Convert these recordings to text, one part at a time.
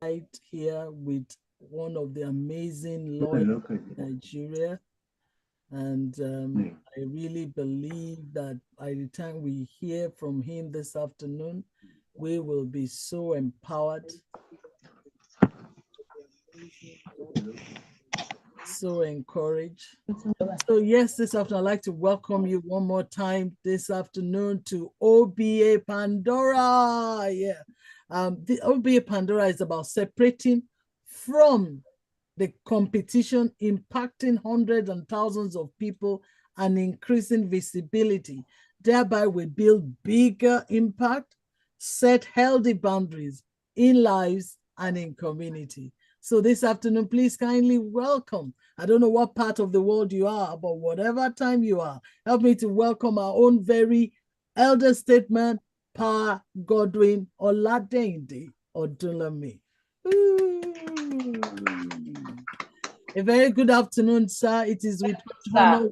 Right here with one of the amazing lawyers in Nigeria. And I really believe that by the time we hear from him this afternoon, we will be so empowered, so encouraged. So yes, this afternoon, I'd like to welcome you one more time this afternoon to OBA Pandora. Yeah. The OBA Pandora is about separating from the competition, impacting hundreds and thousands of people and increasing visibility. Thereby, we build bigger impact, set healthy boundaries in lives and in community. So this afternoon, please kindly welcome. I don't know what part of the world you are, but whatever time you are, help me to welcome our own very elder statesman, Pa Godwin Oladende Odunlami. A very good afternoon, sir. It is with honor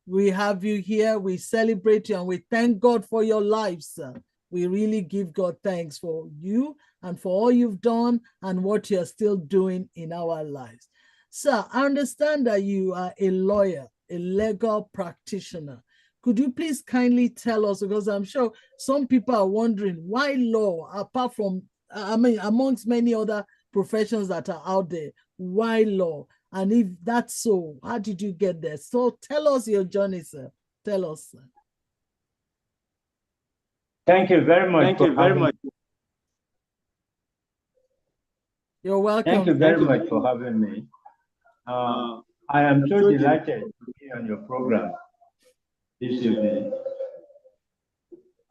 we have you here. We celebrate you and we thank God for your life, sir. We really give God thanks for you and for all you've done and what you're still doing in our lives. Sir, I understand that you are a lawyer, a legal practitioner. Could you please kindly tell us, because I'm sure some people are wondering why law, apart from, amongst many other professions that are out there, why law? And if that's so, how did you get there? So tell us your journey, sir. Tell us, sir. Thank you very much. Thank you very much. You're welcome. Thank you very much for having me. I am so delighted to be on your program this evening.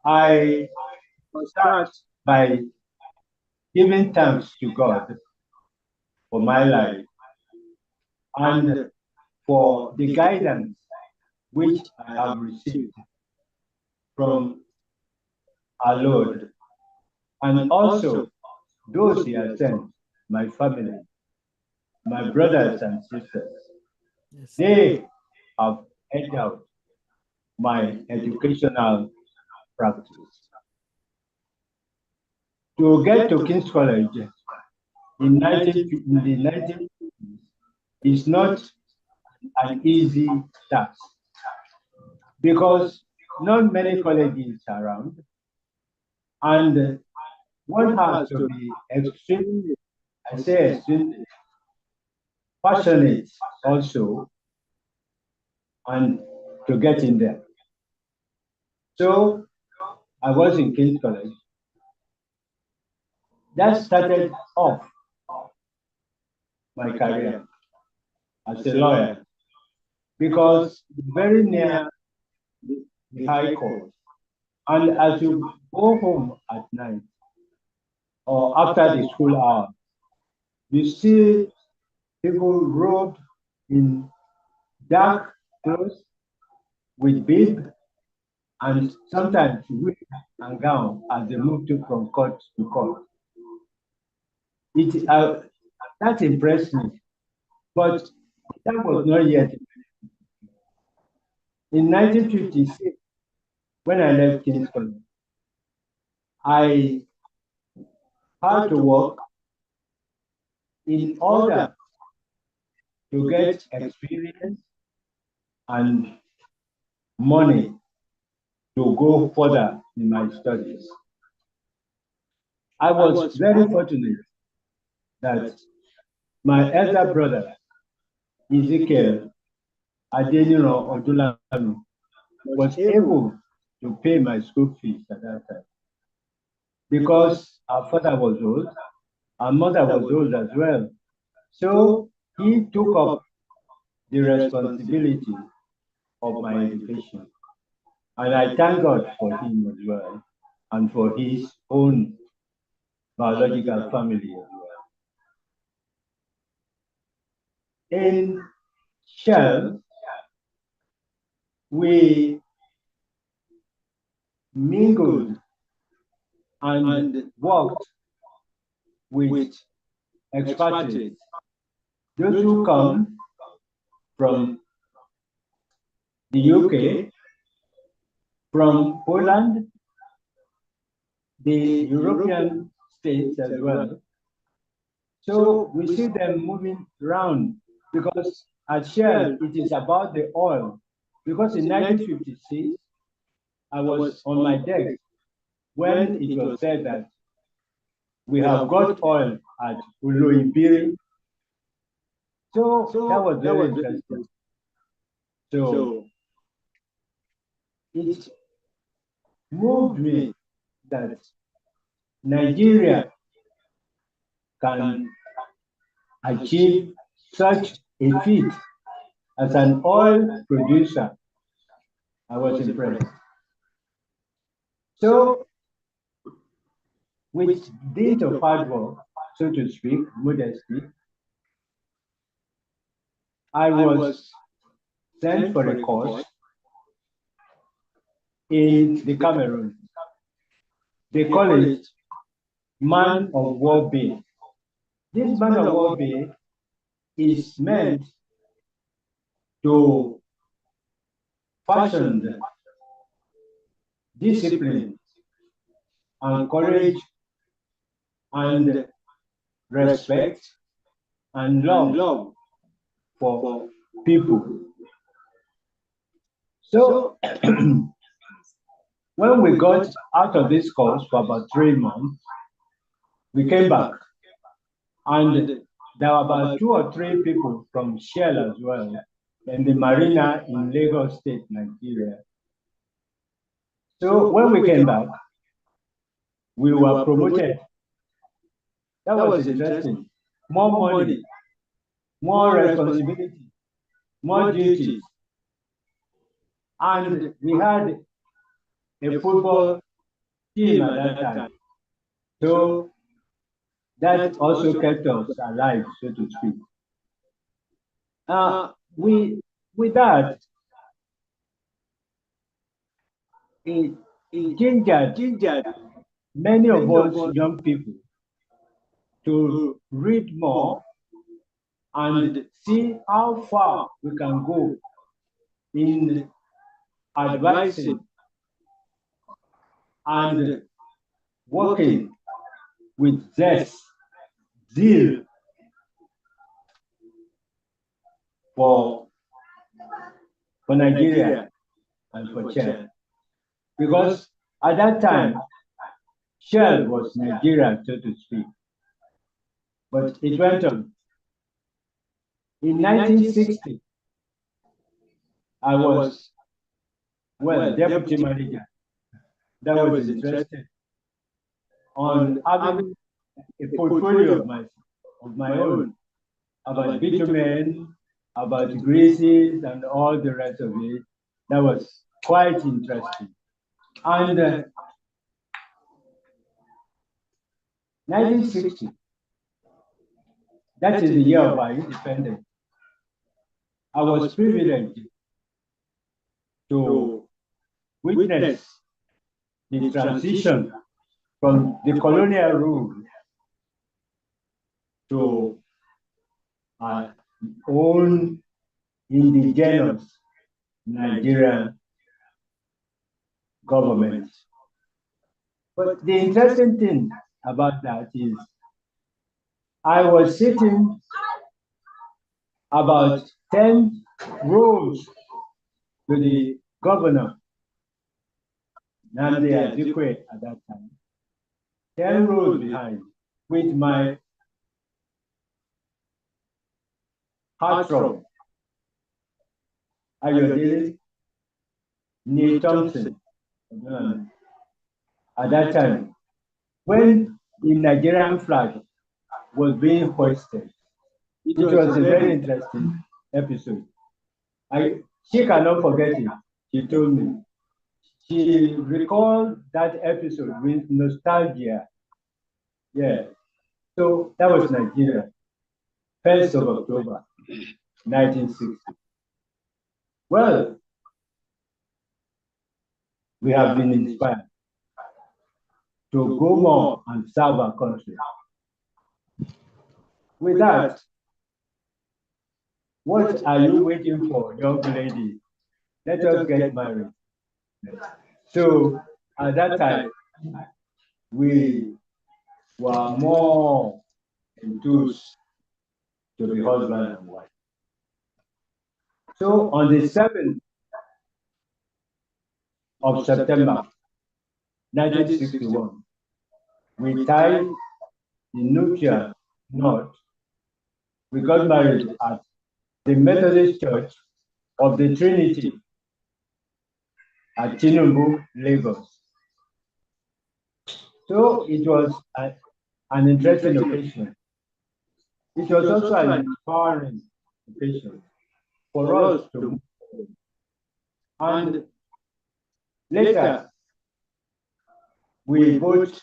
I start by giving thanks to God for my life and for the guidance which I have received from our Lord, and also those He has sent, my family, my brothers and sisters. Yes. They have helped out my educational practice. To get to King's College in the 1950s is not an easy task because not many colleges are around, and one has to be extremely, I say extremely, passionate also, and to get in there. So I was in King's College. That started off my career as a lawyer because very near the High Court. And as you go home at night or after the school hour, you see people robed in dark clothes with bib and sometimes wig and gown as they move from court to court. That impressed me, but that was not yet. In 1956, when I left King's College, I had to work in order to get experience and money to go further in my studies. I was very fortunate that my elder brother, Ezekiel Adeniro Odulami, was able to pay my school fees at that time. Because our father was old, our mother was old as well. So he took up the responsibility of my education. And I thank God for him as well, and for his own biological family as well. In Shell, we mingled and worked with expatriates, those who come from the UK, from Poland, the European states as well, So we see them moving around because at Shell, it is about the oil. Because in 1956, I was on my deck when it was said that we have got oil at Oloibiri. So that was very interesting. So it moved me that Nigeria can achieve such a feat as an oil producer. I was impressed. So, with dint of hard work, so to speak, modesty, I was sent for a course in the Cameroon. They call it Man of War Bay. This Man of War Bay is meant to fashion discipline and courage and respect and love for people. So when we got out of this course for about 3 months, we came back, and there were about 2 or 3 people from Shell as well, and the marina in Lagos State, Nigeria. So when we came back, we were promoted. That was interesting. More money, more responsibility, more duties. And we had a football team at that time. So that also kept us alive, so to speak. With that, it gingered many of us young people to read more and see how far we can go in advising and working with zest, zeal for Nigeria and for Shell. Because at that time, Shell was Nigeria, so to speak. But it went on. In 1960, I was, deputy manager. That was interesting. On having a portfolio of my own about bitumen, about greases, and all the rest of it. That was quite interesting. And 1960, that is the year of our independence. I was privileged to witness the transition from the colonial rule to our own indigenous Nigerian government. But the interesting thing about that is I was sitting about 10 rows to the governor, Nnamdi Azikiwe at that time, 10 rows behind, with my heartthrob, Ayodele, Neil Thompson, at that time, when the Nigerian flag was being hoisted. It was a very interesting episode. She cannot forget it, she told me. She recalled that episode with nostalgia. Yeah. So that was Nigeria, 1st of October, 1960. Well, we have been inspired to go more and serve our country. With that, what are you waiting for, young lady? Let us get married. So at that time, we were more enthused to be husband and wife. So on the 7th of September 1961, we tied the nuptial knot. We got married at the Methodist Church of the Trinity at Tinubu, Lagos. So it was an interesting occasion. It was also an empowering occasion for us to move forward. And later, we both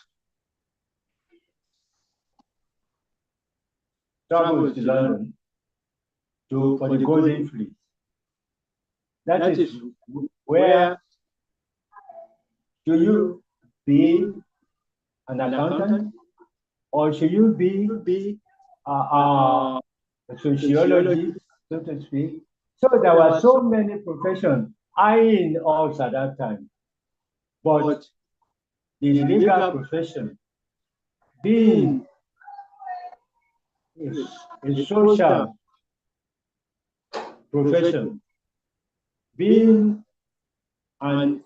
traveled to London for the Golden Fleece. That is where should you be an accountant or should you be a sociologist, so to speak? So there were so many professions eyeing us at that time. But the legal profession, being a social profession, being an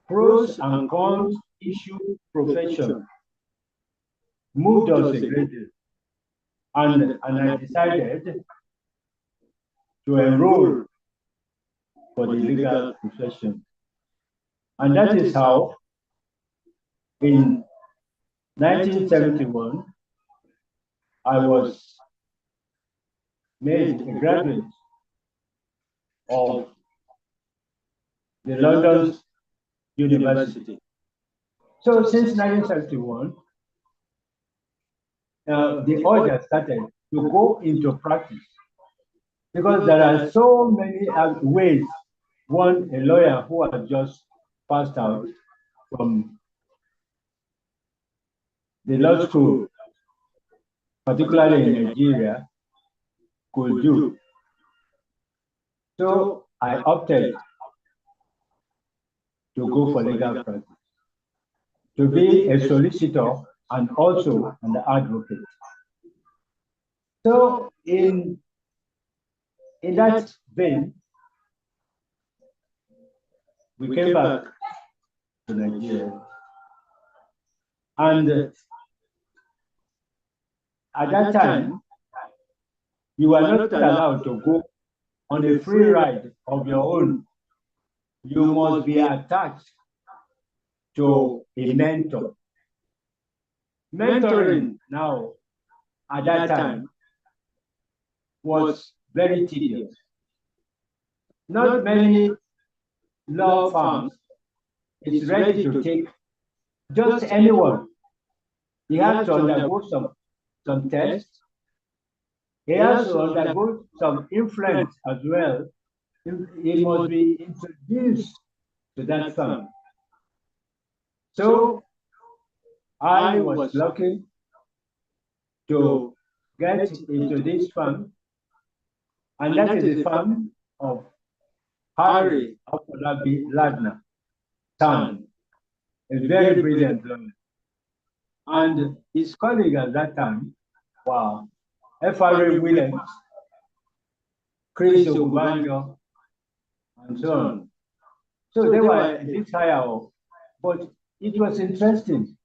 pros and cons issue profession, moved us a great deal. And I decided to enroll for the legal profession. And that is how, in 1971, I was made a graduate of the London University. So since 1971, the order started to go into practice because there are so many ways a lawyer who has just passed out from the law school, particularly in Nigeria, could do. So I opted to go for legal practice, to be a solicitor and also an advocate. So in that vein, we came back to Nigeria. And at that time, you were not allowed to go on a free ride of your own. You must be attached to a mentor. Mentoring now, at that time, was very tedious. Not many law firms is ready to take just anyone. He has to undergo some tests. He has to undergo some influence as well. He must be introduced to that firm. So I was lucky to get into this firm, and that is the firm of Harry Afolabi Ladner, son, a very brilliant lawyer. And his colleague at that time were F.R.A. Williams, Chris Ogubanjo, and so on. So they were a bit higher up, but it was interesting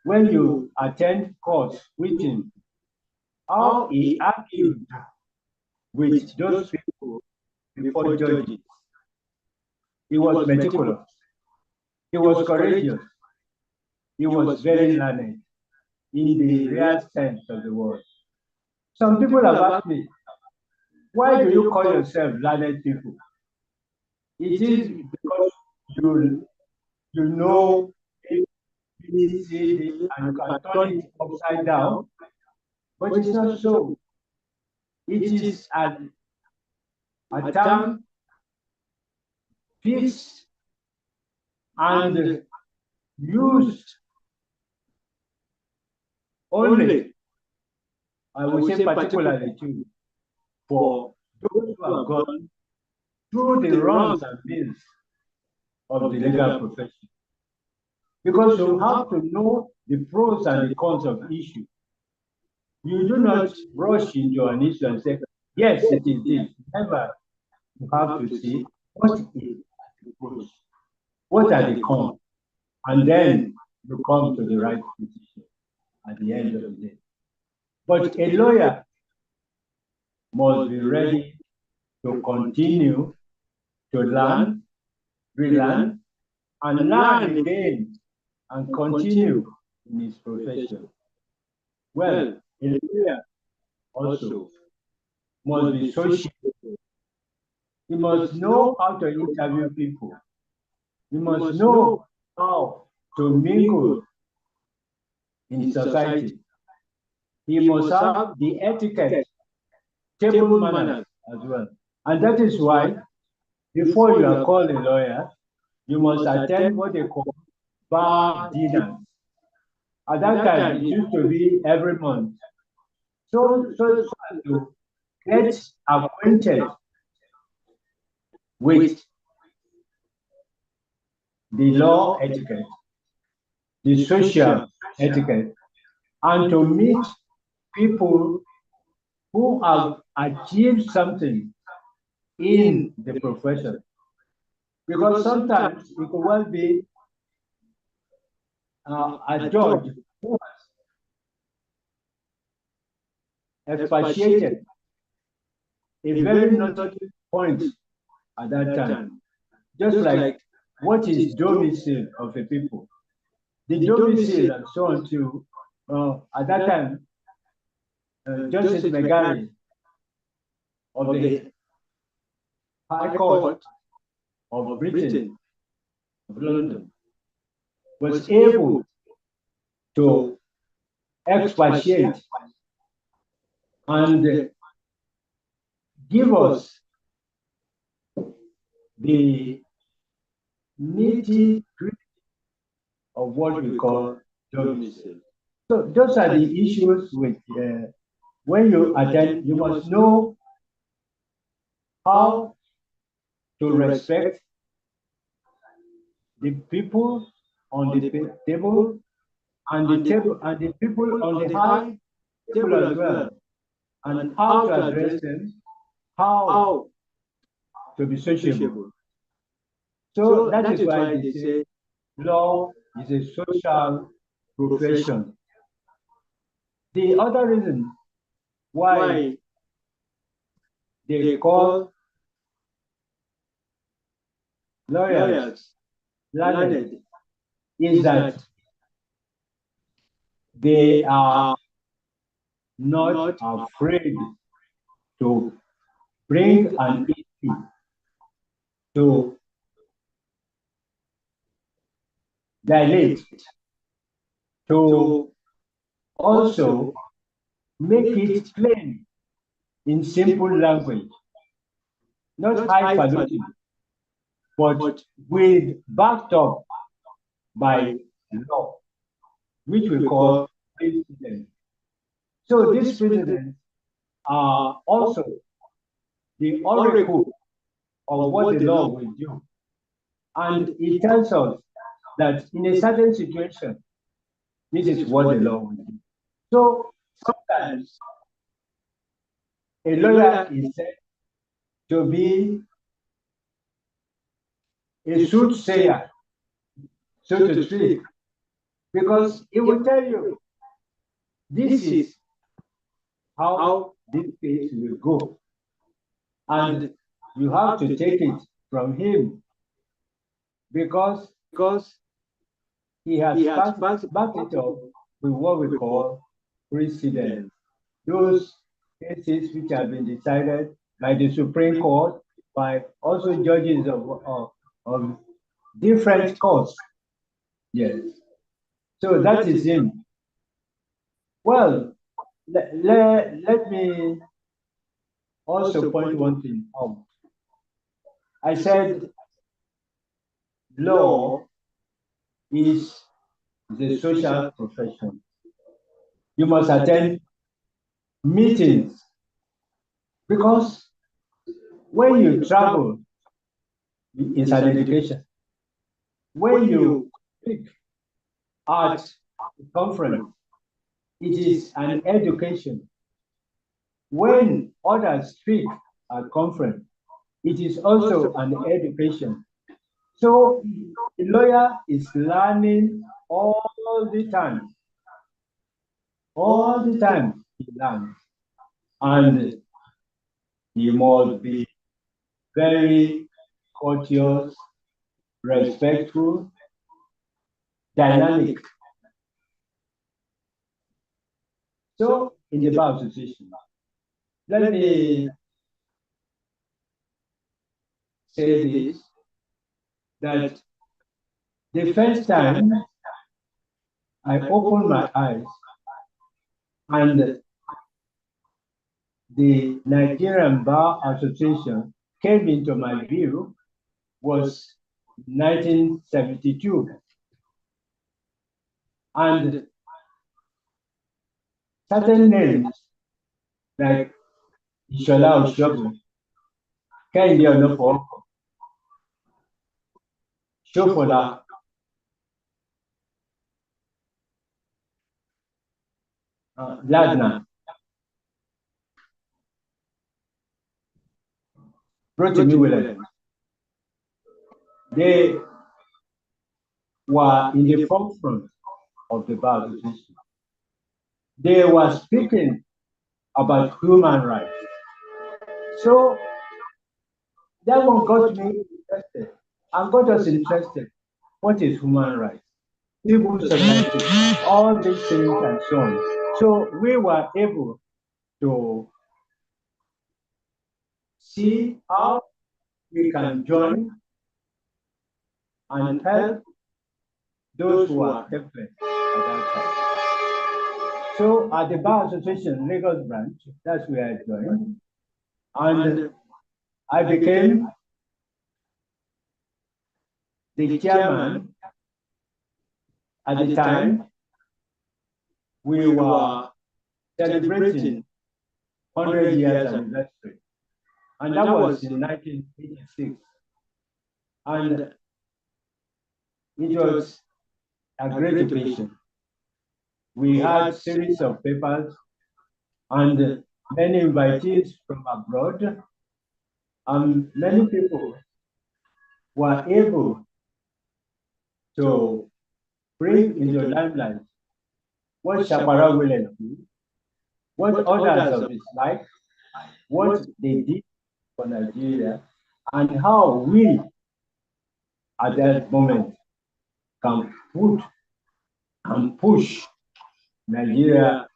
when you attend court with him, how he argued with those people before judges. He was meticulous. He was courageous. He was very learned in the real sense of the word. Some people have asked me, why do you call yourself learned people? It is because you know ABC and you can turn it upside down, but it's not so. It is a term fixed and used only, I would say particularly too, for those who have gone through the wrongs and means of the legal profession. because you have to know the pros and the cons of issue. You do not rush into an issue and say, yes, it is this. Never. You have to see what is the pros, what are the cons, and then you come to the right decision at the end of the day. But a lawyer must be ready to continue to learn, relearn, and learn again and continue in his profession. Well, a lawyer also must be social. He must know how to interview people. He must know how to mingle in society. He must have the etiquette, table manners as well. And that is why, before you are called a lawyer, you must attend what they call bar dinners. At that time, it used to be every month. So to get acquainted with the law etiquette, the social etiquette, and to meet people who have achieved something in the profession. Because sometimes it could well be a judge who has expatiated a very notable point at that time. Just like what is domicile of a people. The domicile and so on to, at that time, Justice McGarry of the High Court of Britain, of London, was able to expatiate and give us the nitty-gritty of what we call domicile. So those are the issues with when you attend, you must know how to respect the people on the table and the people on the high table as well, and how to address them, how to be sociable. So that is why they say law is a social profession. The other reason why they call lawyers learned is that they are not afraid to bring an issue to dilate, to also make it plain in simple language, not highfalutin, but with backed up by law, which we call precedents. So these precedents are also the oracle of what the law will do. And it tells us that in a certain situation, this is what the law will do. So sometimes a lawyer is said to be a soothsayer, so to speak, because he will tell you, this is how this case will go. And you have to take it from him because he has backed it up with what we call precedent. Those cases which have been decided by the Supreme Court, by also judges of different courts. Yes. So that is him. Well, let me also point one thing out. I said law is the social profession. You must attend meetings because when you travel, it's an education. When you speak, at the conference, it is an education. When others speak at conference, it is also an education. So the lawyer is learning all the time. All the time he learns. And he must be very courteous, respectful, dynamic. So in the Bar Association, let me say this, that the first time I opened my eyes and the Nigerian Bar Association came into my view was 1972. And certain names like Ishola Oshobu, Kehinde Onofo, Shofola, Ladna, Rotimi Williams, they were in the forefront of the Bar Association. They were speaking about human rights. So that one got me interested and got us interested. What is human rights? Civil society, all these things and so on. So we were able to see how we can join and help those who are helpless at that time. So at the Bar Association Lagos branch, that's where I joined. And I became the chairman. At the time, we were celebrating 100 years anniversary. And that was in 1986. And it was a great occasion. We had series of papers and many invitees from abroad, and many people were able to bring into limelight what Shapara Williams did, what others of his life, what they did for Nigeria, and how we at that moment can put and push Nigeria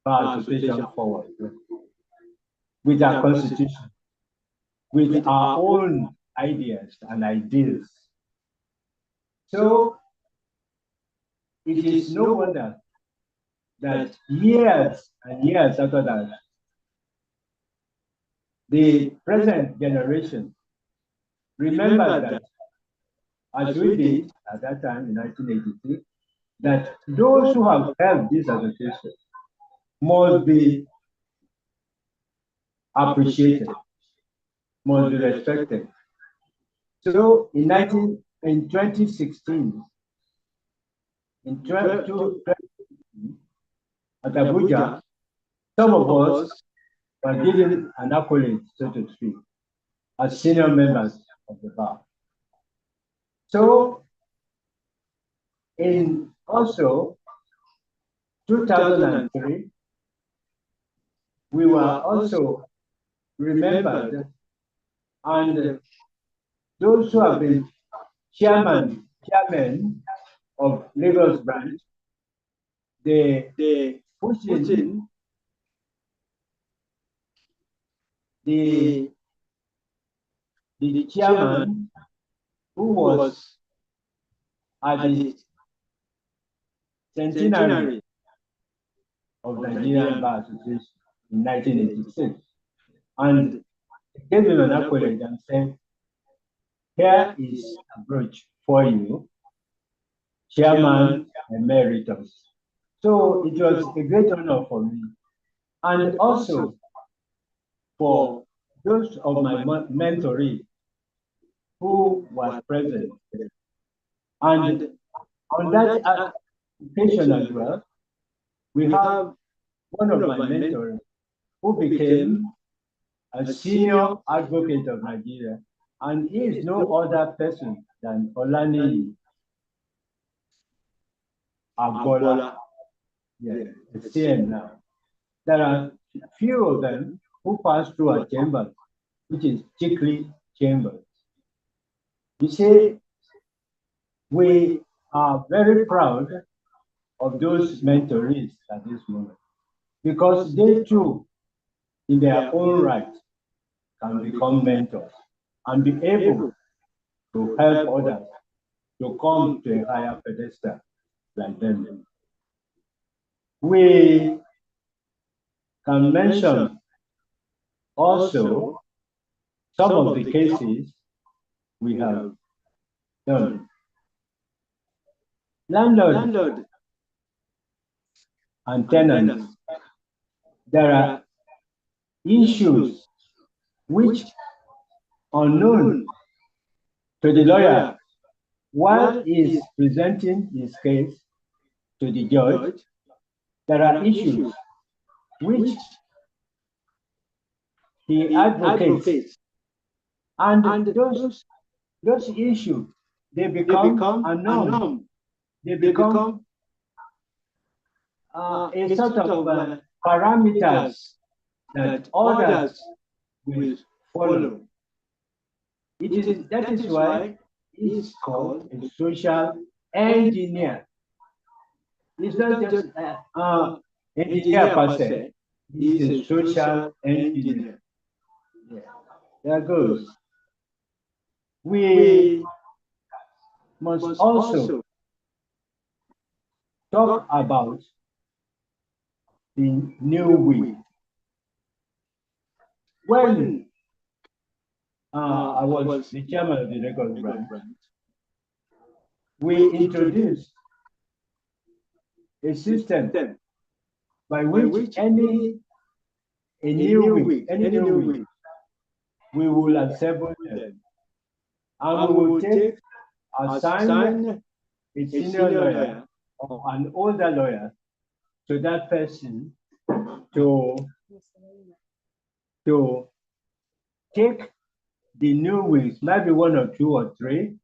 Bar Association forward with our constitution, with our own ideas and ideals. So it is no wonder that years and years after that, the present generation remember that, as we did at that time in 1983, that those who have helped this association must be appreciated, must be respected. So in 2016, at Abuja, some of us were given an accolade, so to speak, as senior members of the bar. So in also 2003, we were also remembered, and those who have been chairman of Lagos branch, they put in the chairman who was at the centenary of Nigerian Bar Association in 1986, and gave him an accolade and said, "Here is a brooch for you, Chairman Emeritus." So it was a great honor for me, and also for those of my mentoree who was present. And on that education as well. We have one of my mentors who became a senior advocate of Nigeria, and he is no other person than Olaniyi Agbola. Yeah, the CM now. There are few of them who pass through our chamber, which is Chikri Chambers. You see, we are very proud of those mentorees at this moment, because they too, in their own right, can become mentors and be able to help others to come to a higher pedestal like them. We can mention also some of the cases we have done. Landlord and tenants, there are issues which are known to the lawyer while he is presenting his case to the judge. There are issues which he advocates, and those issues, they become a norm. They become a sort of parameters that others will follow. That is why it's called a social engineer. It's not just engineer per se. He's a social engineer. Yeah. There goes. We must also talk about the new week. When I was the chairman of the Lagos branch, we introduced a system by which any new week, we will assemble them, and we will assign a senior lawyer or an older lawyer to that person to take the new weeks, maybe one or two or three,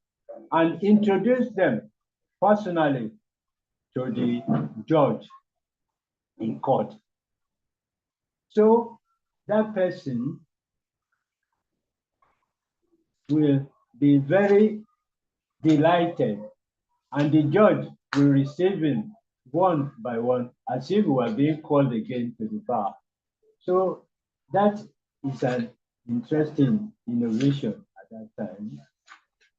and introduce them personally to the judge in court. So that person will be very delighted, and the judge will receive him one by one as if he were being called again to the bar. So that is an interesting innovation at that time.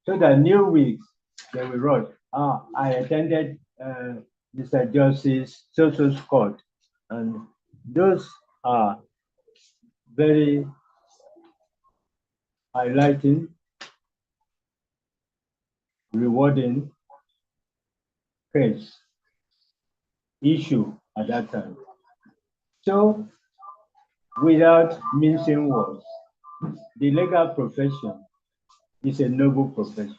So the new weeks, they will write, I attended Mr. Justice Soso's court, and those are very highlighting, rewarding case issue at that time. So, without mincing words, the legal profession is a noble profession.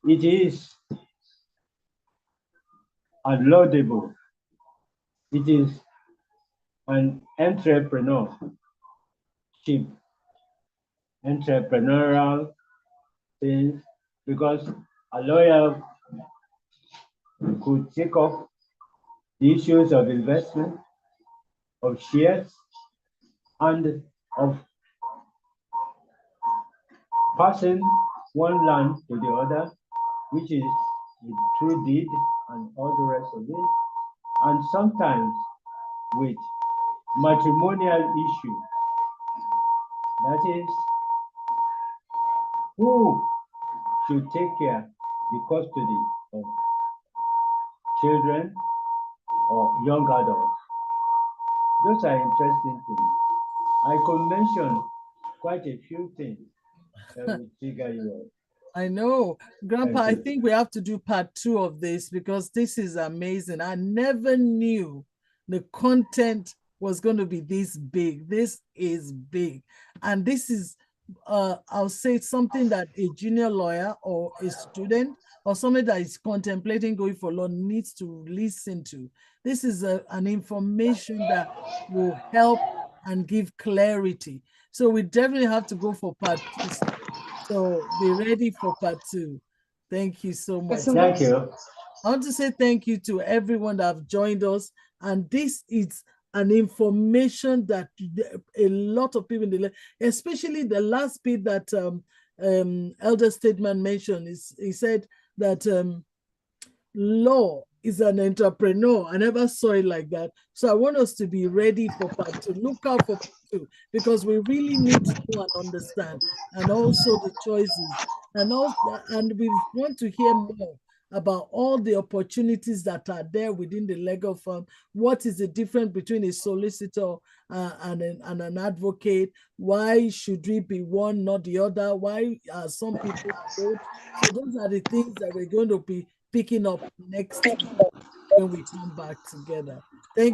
It is laudable. It is an entrepreneurial thing, because a lawyer could take up the issues of investment, of shares, and of passing one land to the other, which is a true deed and all the rest of it, and sometimes with matrimonial issue. That is, who should take care the custody of children or young adults. Those are interesting things. I could mention quite a few things that will trigger you up. I know, Grandpa, I think we have to do part 2 of this, because this is amazing. I never knew the content was going to be this big. This is big. And this is I'll say something that a junior lawyer or a student or somebody that is contemplating going for law needs to listen to. This is an information that will help and give clarity. So we definitely have to go for part 2. So be ready for part 2. Thank you so much. Thank you. I want to say thank you to everyone that have joined us. And this is an information that a lot of people, especially the last bit that Elder Statesman mentioned, he said that law is an entrepreneur. I never saw it like that. So I want us to be ready for part 2. Look out for part 2, because we really need to know and understand, and also the choices. And we want to hear more about all the opportunities that are there within the legal firm. What is the difference between a solicitor and an advocate? Why should we be one, not the other? Why are some people both? So those are the things that we're going to be picking up next week when we come back together. Thank